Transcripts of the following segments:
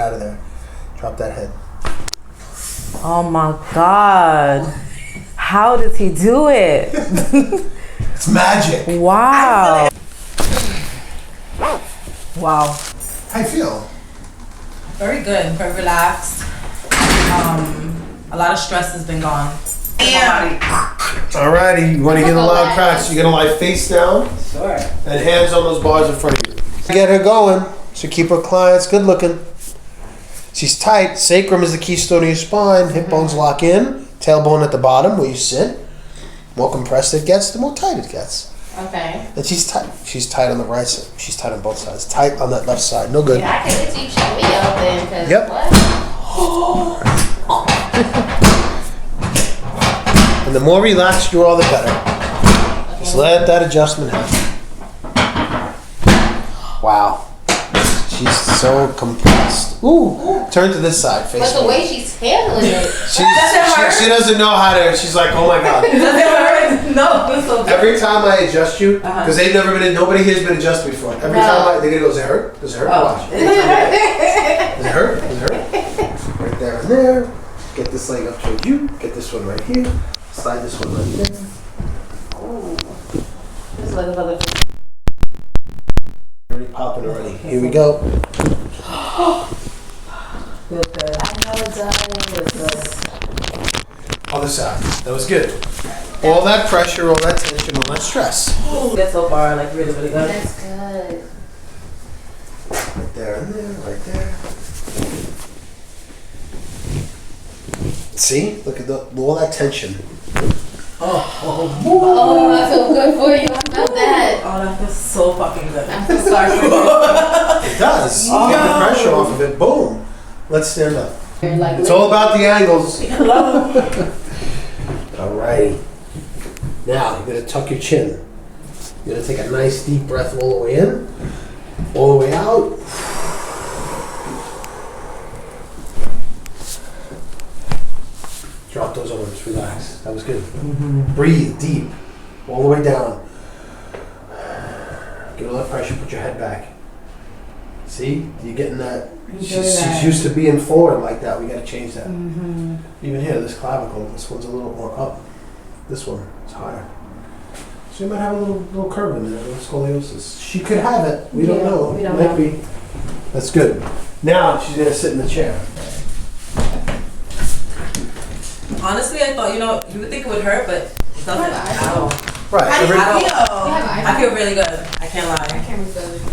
Out of there. Drop that head. Oh my God. How does he do it? It's magic. Wow. Wow. How you feel? Very good. Very relaxed. A lot of stress has been gone. Alrighty, you want to get a loud crack, so you're going to lie face down. Sure. And hands on those bars in front of you. Get her going. So keep her clients good looking. She's tight. Sacrum is the keystone of your spine. Hip bones lock in. Tailbone at the bottom where you sit. The more compressed it gets, the more tight it gets. Okay. And she's tight. She's tight on the right side. She's tight on both sides. Tight on that left side. No good. Yeah, I can let you check me out then. Cause Yep. What? And the more relaxed you are, the better. Just let that adjustment happen. Wow. She's so compressed. Ooh. Turn to this side. Face But the me. way she's handling it. She doesn't know how to. She's like, oh my God. Does it hurt? No. It's so good. Every time I adjust you, because they've never been, nobody here's been adjusted before. Every time they go, does it hurt? Does it hurt? Oh. Watch. Does it hurt? Does it hurt? Right there and there. Get this leg up towards you. Get this one right here. Slide this one right there. Ooh. This is like another. Already popping already. Here we go. Good. I know it does. Other side. That was good. All that pressure, all that tension, all that stress. Good so far, like really, really good. That's good. Right there and there, right there. See? Look at all that tension. Oh, I feel good for you. I felt that. Oh, that feels so fucking good. I feel sorry for you. It does. Oh. Get the pressure off of it. Boom. Let's stand up. Like, It's all about the angles. Alrighty. Now, you're going to tuck your chin. You're going to take a nice deep breath all the way in, all the way out. Drop those arms. Relax. That was good. Breathe deep. All the way down. Get all that pressure. Put your head back. See? You're getting that. She's used to being forward like that. We got to change that. Even here, this clavicle, this one's a little more up. This one is higher. So you might have a little curve in there, a little scoliosis. She could have it. We don't know. We don't Might know. be. That's good. Now she's going to sit in the chair. Honestly, I thought, you would think it would hurt, but it doesn't at all. Right. I I feel really good. I can't lie. I can't remember the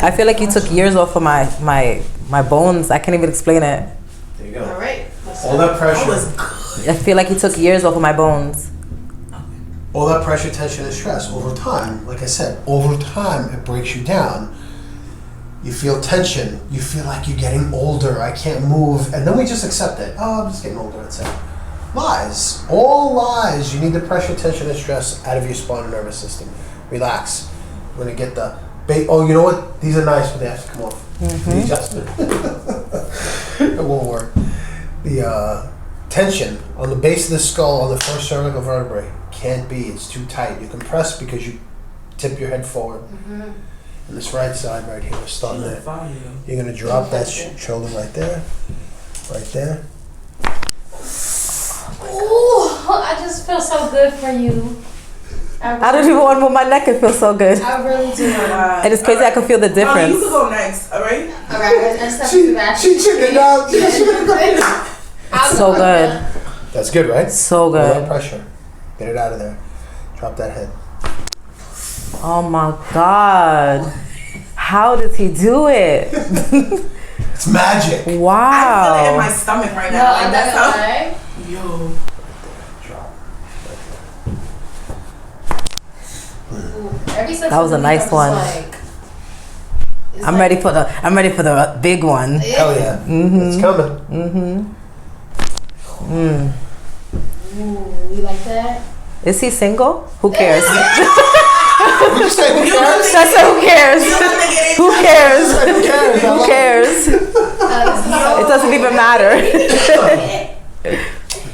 I feel like you took years off of my bones. I can't even explain it. There you go. All right. All that pressure. I feel like you took years off of my bones. All that pressure, tension, and stress over time, like I said, over time it breaks you down. You feel tension. You feel like you're getting older. I can't move. And then we just accept it. Oh, I'm just getting older. That's it. Lies. All lies. You need the pressure, tension, and stress out of your spinal nervous system. Relax. We're going to get the... Oh, you know what? These are nice, but they have to come off. The adjustment. It won't work. The tension on the base of the skull, on the first cervical vertebrae, can't be. It's too tight. You compress because you tip your head forward. And this right side right here, we're starting there. You're going to drop that shoulder right there. Right there. Ooh, I just feel so good for you. I don't even want to move my neck. It feels so good. I really do. And it's crazy. I can feel the difference. You can go next, alright? Okay, let's step to the back. She chickened out. So good. That's good, right? So All that good. pressure. Get it out of there. Drop that head. Oh my God. How does he do it? It's magic. I feel it in Wow. my stomach right No, now. I'm Like, that's not how. okay. Yo. Drop. Every step That was a nice one. I'm ready for the big one. Hell yeah. It's coming. Ooh, you like that? Is he single? Who cares? Would you say who cares? I said, who cares? Who cares? Who cares? Who cares? It doesn't even matter.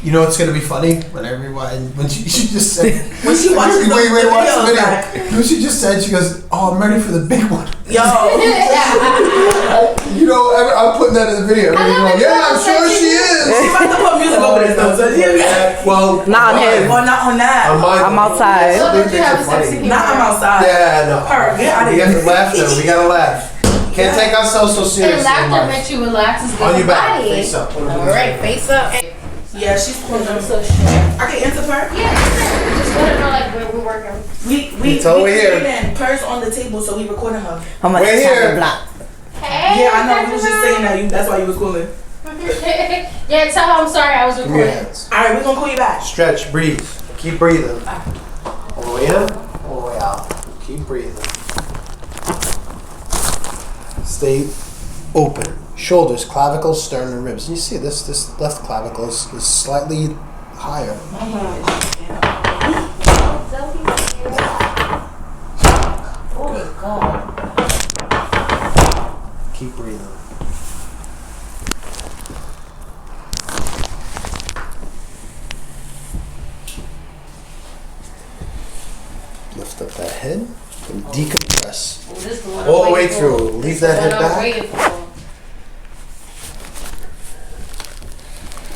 You know what's gonna be funny when everyone when she just said When she watches wait watch the video. back. When she just said she goes, oh, I'm ready for the big one. Yo. You know, I'm putting that in the video. Everyone's going, yeah, I'm sure she is. She about to put music over this though. So Well, Not on his. well, not on that. I'm outside. So These don't you things have are a sexy funny. humor? Not I'm outside. Yeah, no. Her, get out of We got here. the laughter. We gotta laugh. Can't take ourselves so And seriously. laughter Mark. makes you relax. It's good On for your the back, body. face up. Alright, face up. Yeah, she's pulling I'm them. so sure. I can answer her. Yeah, just let her know like where we're working. We It's over here. creating purse on the table, so we recording her. How much We're is here. black? Hey, Yeah, I know. We was just saying that. That's why you was calling. Yeah, tell her I'm sorry I was Give me your recording. hands. All right, we're gonna call you back. Stretch, breathe. Keep breathing. All the way in, all the way out. Keep breathing. Stay open. Shoulders, clavicles, sternum, and ribs. And you see this left clavicle is slightly higher. Oh God. Keep breathing. Lift up that head and decompress. Oh, this is the one All the I'm way waiting through. for. Leave This is that the head one I'm back. waiting for.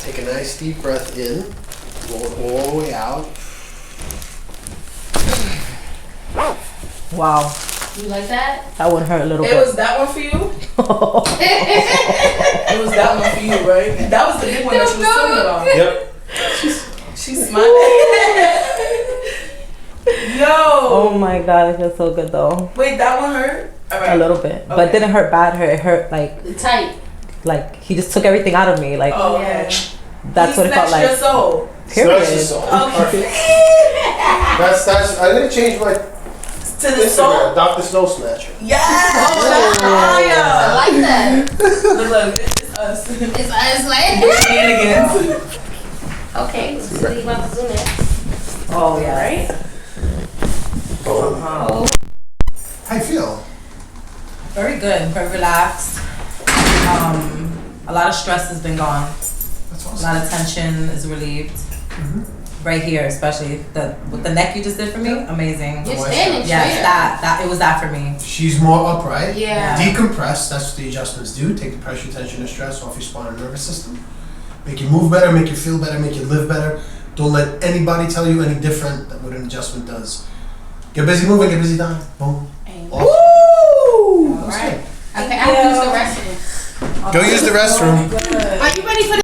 Take a nice deep breath in. Roll it all the way out. Wow, You like that? that would hurt a little It bit. was that one for you. It was that one for you, right? That was the big one that she was talking about. Yep. She's smiling. Yo. Oh my god, it feels so good though. Wait, that one hurt. All right. A little bit, but it Okay. didn't hurt bad. It hurt Tight. he just took everything out of me. Like Oh, Yeah. okay. that's what it felt Your like. soul. Period. Snatch the soul. Okay. Perfect. That's. I'm gonna change my To the soul. Instagram. Dr. Snow Snatcher. Yes. Oh, I fire. like that. Look, it's us. It's like. Shenanigans. Okay, let's see about the zoom in. Oh yeah. Right? Oh. How you feel? Very good. Very relaxed. A lot of stress has been gone. That's A awesome. lot of tension is relieved. Right here, especially with the neck you just did for me. Amazing. You're standing straight. Yes, that it was that for me. She's more upright. Yeah. Decompress. That's what the adjustments do. Take the pressure, tension, and stress off your spinal nervous system. Make you move better. Make you feel better. Make you live better. Don't let anybody tell you any different than what an adjustment does. Get busy moving. Get busy dying. Boom. Amen. Awesome. Woo! That was Alright. good. Okay, I'll use the restroom. Go use the restroom. Good. Are you ready for the